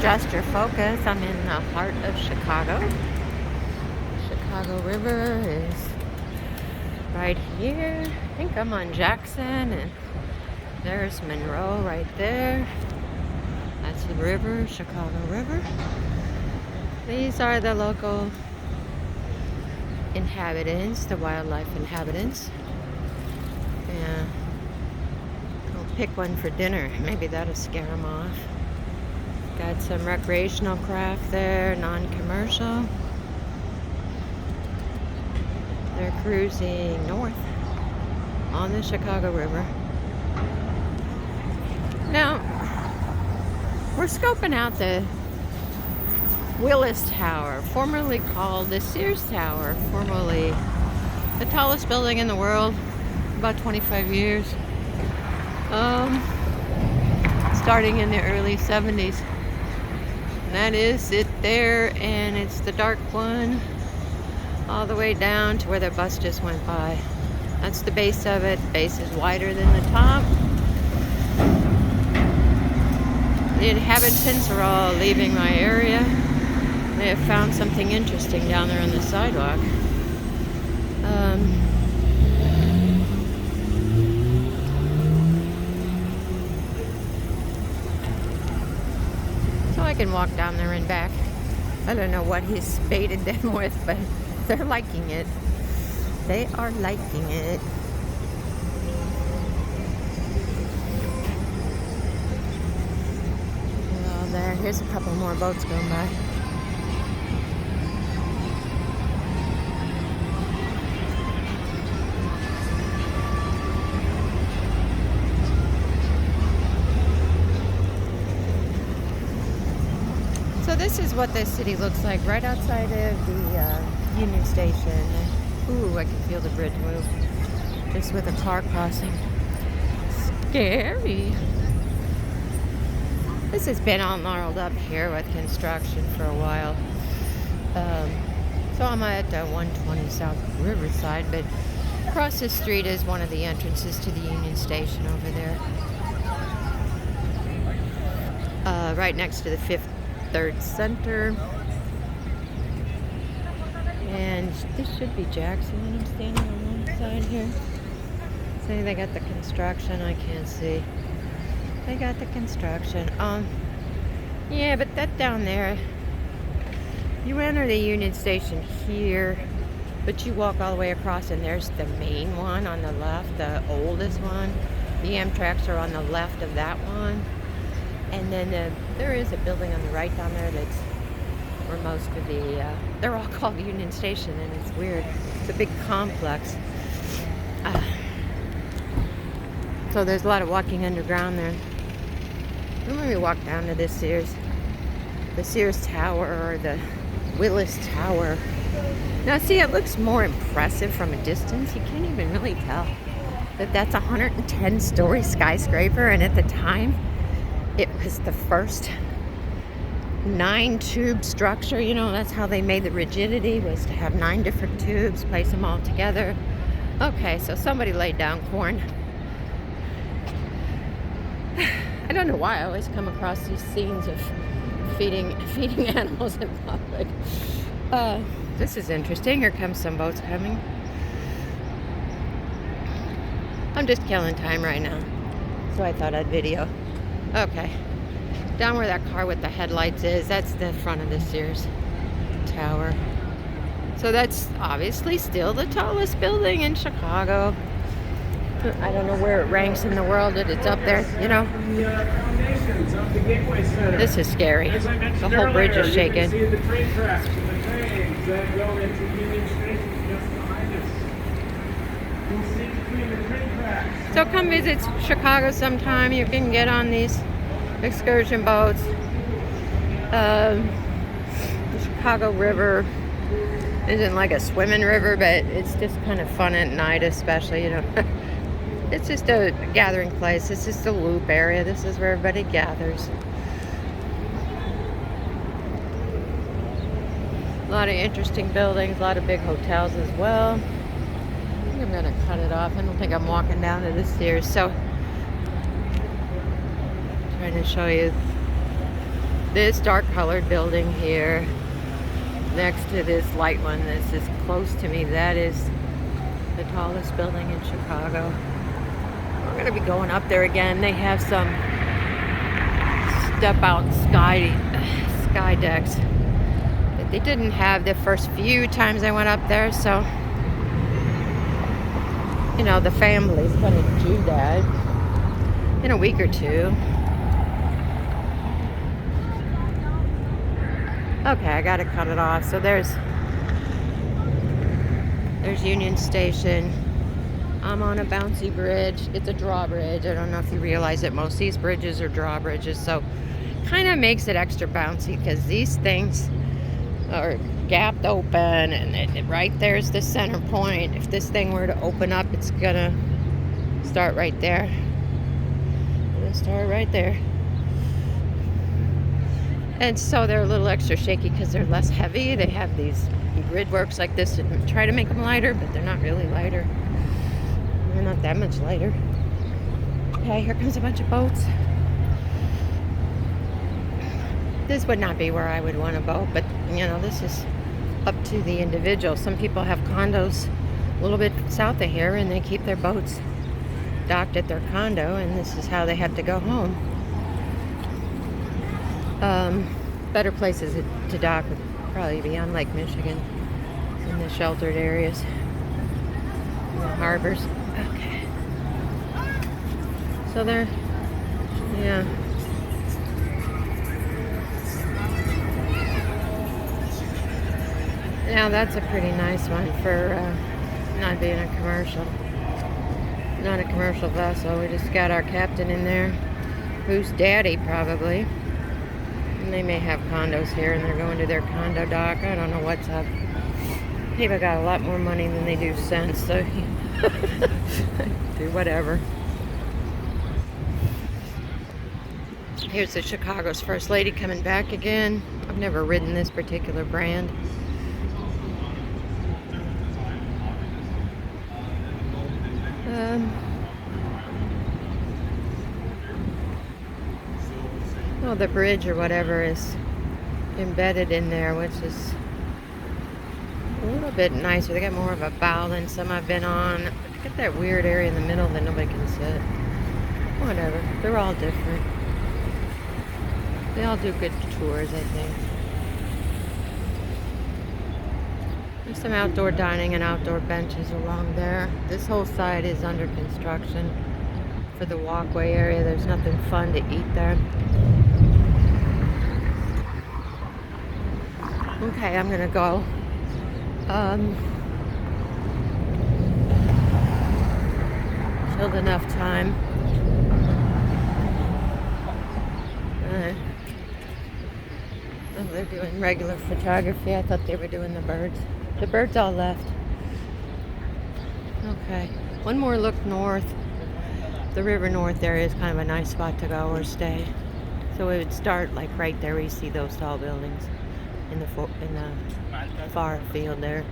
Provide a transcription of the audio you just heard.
adjust your focus. I'm in the heart of Chicago. Chicago River is right here. I think I'm on Jackson, and there's Monroe right there. That's the river, Chicago River. These are the local inhabitants, the wildlife inhabitants. Yeah. I'll pick one for dinner. Maybe that'll scare them off. Got some recreational craft there, non-commercial. They're cruising north on the Chicago River. Now, we're scoping out the Willis Tower, formerly called the Sears Tower, formerly the tallest building in the world, about 25 years, starting in the early 70s. And that is it there, and it's the dark one all the way down to where the bus just went by. That's the base of it. The base is wider than the top. The inhabitants are all leaving my area. They have found something interesting down there on the sidewalk. So I can walk down there and back. I don't know what he's baited them with, but they're liking it. They are liking it. Well, there. Here's a couple more boats going by. So this is what this city looks like right outside of the Union Station. Ooh, I can feel the bridge move just with a car crossing. Scary. This has been all gnarled up here with construction for a while. So I'm at 120 South Riverside, but across the street is one of the entrances to the Union Station over there. Right next to the Fifth Third Center. And this should be Jackson. I'm standing on one side here. Say they got the construction. I can't see. They got the construction. Yeah, but that down there, you enter the Union Station here, but you walk all the way across, and there's the main one on the left, the oldest one. The Amtraks are on the left of that one. And then there is a building on the right down there that's where most of the, they're all called Union Station, and it's weird. It's a big complex. So there's a lot of walking underground there. When we walk down to this the Sears Tower, or the Willis Tower. Now see, it looks more impressive from a distance. You can't even really tell that that's a 110-story skyscraper, and at the time, it was the first 9-tube structure. You know, that's how they made the rigidity, was to have 9 different tubes, place them all together. Okay, so somebody laid down corn. I don't know why I always come across these scenes of feeding animals in public. This is interesting. Here comes some boats coming. I'm just killing time right now, so I thought I'd video. Okay, down where that car with the headlights is, that's the front of the Sears Tower. So that's obviously still the tallest building in Chicago. I don't know where it ranks in the world, but it's up there, you know. This is scary. The whole bridge is shaking. So come visit Chicago sometime. You can get on these excursion boats. The Chicago River isn't like a swimming river, but it's just kind of fun at night, especially, you know. It's just a gathering place. This is the loop area. This is where everybody gathers. A lot of interesting buildings, a lot of big hotels as well. I think I'm going to cut it off. I don't think I'm walking down to the Sears. So, trying to show you This dark colored building here next to this light one that's just close to me, that is the tallest building in Chicago. We're going to be going up there again. They have some step out sky decks that they didn't have the first few times I went up there, so you know, the family's going to do that in a week or two. Okay, I gotta cut it off. So there's Union Station. I'm on a bouncy bridge. It's a drawbridge. I don't know if you realize that most of these bridges are drawbridges, so kind of makes it extra bouncy because these things are gapped open, and right there's the center point. If this thing were to open up, it's gonna start right there. It'll start right there. And so they're a little extra shaky because they're less heavy. They have these grid works like this to try to make them lighter, but they're not really lighter. They're not that much lighter. Okay, here comes a bunch of boats. This would not be where I would want a boat, but you know, this is up to the individual. Some people have condos a little bit south of here, and they keep their boats docked at their condo, and this is how they have to go home. Better places to dock would probably be on Lake Michigan, in the sheltered areas, in the harbors. Okay. So they're, yeah. Now that's a pretty nice one for not being a commercial. Not a commercial vessel. We just got our captain in there, who's daddy probably. And they may have condos here and they're going to their condo dock. I don't know what's up. People got a lot more money than they do sense, so do whatever. Here's the Chicago's First Lady coming back again. I've never ridden this particular brand. Well, the bridge or whatever is embedded in there, which is a little bit nicer. They got more of a bow than some I've been on. They got that weird area in the middle that nobody can sit. Whatever. They're all different. They all do good tours, I think. There's some outdoor dining and outdoor benches along there. This whole side is under construction for the walkway area. There's nothing fun to eat there. Okay, I'm gonna go. Killed enough time. Oh, they're doing regular photography. I thought they were doing the birds. The birds all left. Okay, one more look north. The river north there is kind of a nice spot to go or stay. So it would start like right there where you see those tall buildings in the far field there.